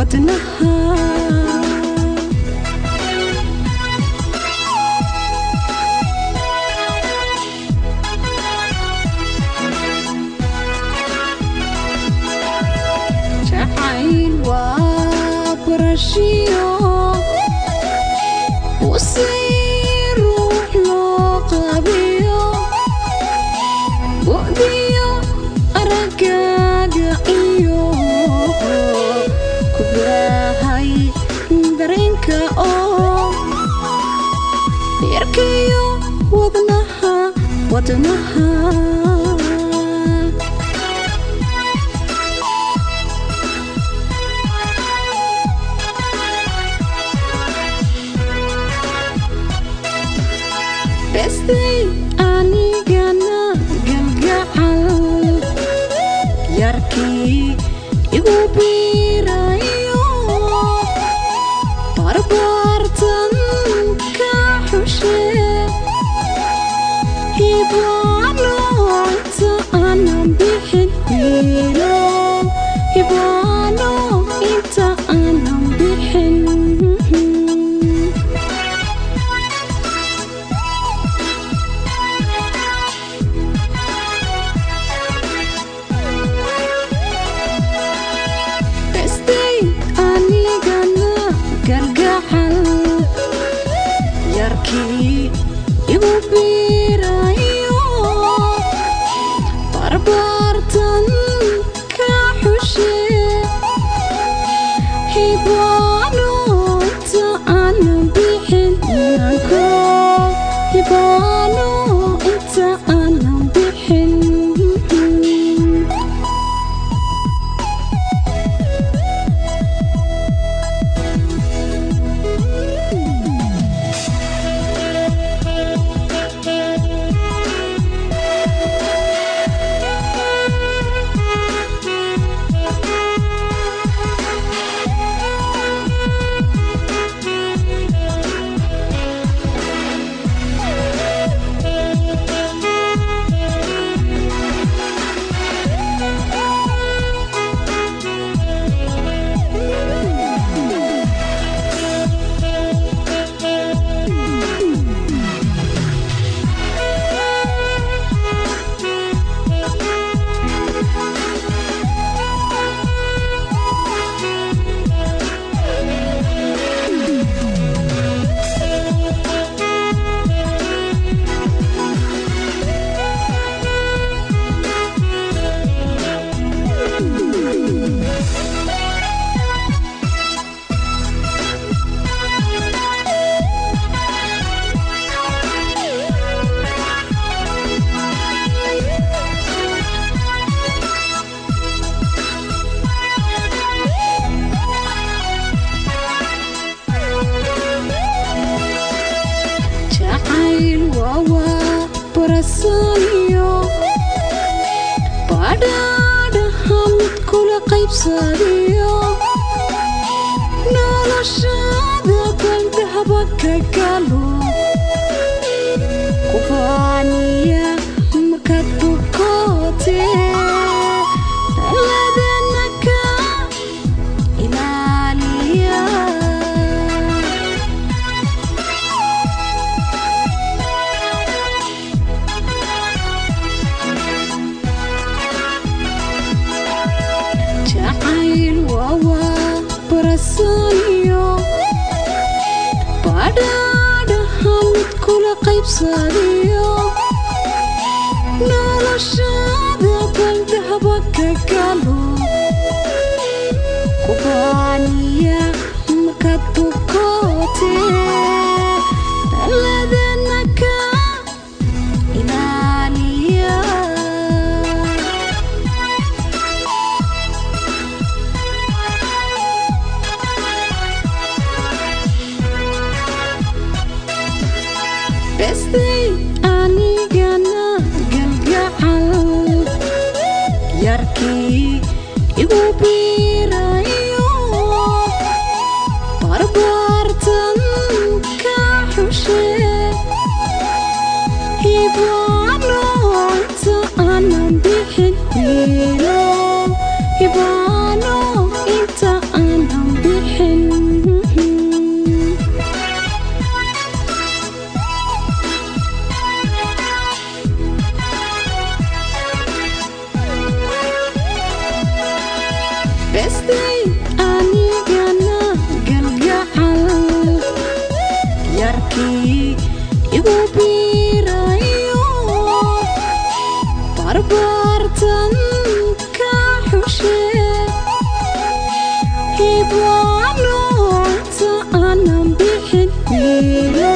wadnaha jacayl waa barashiyo وصير روح لقبيو وقديو أرقاق إيو كبراهاي درينك أو يركيو وضنها bestay anigana galgacal yarkii igu biirayo barbartan ka xushe hibaano inta aanan bixin wiilo hibaano inta aanan bixin yarkii igu biirayo barbartan ka xushe hibaano inta aanan bixin hibaano inta aanan bixin برسانيو بعدها همت كل قيب ساريو نالا شاذا كل ذهبك قالو كفانية مكتو كوتي لذنك إلاليا برسانيو بعدها همت كل قيب ساريو نالا شاذا كل ذهبك قالو كفانية مكتو كوتي لذنك إلاليا bestay anigana galgacal yarkii igu biirayo barbartan ka xushe hibaano inta aanan bixin wiilo hibaano inta aanan bestay anigana galgacal yarkii igu biirayo barbartan ka xushe hibano ta aanan bixin wiilo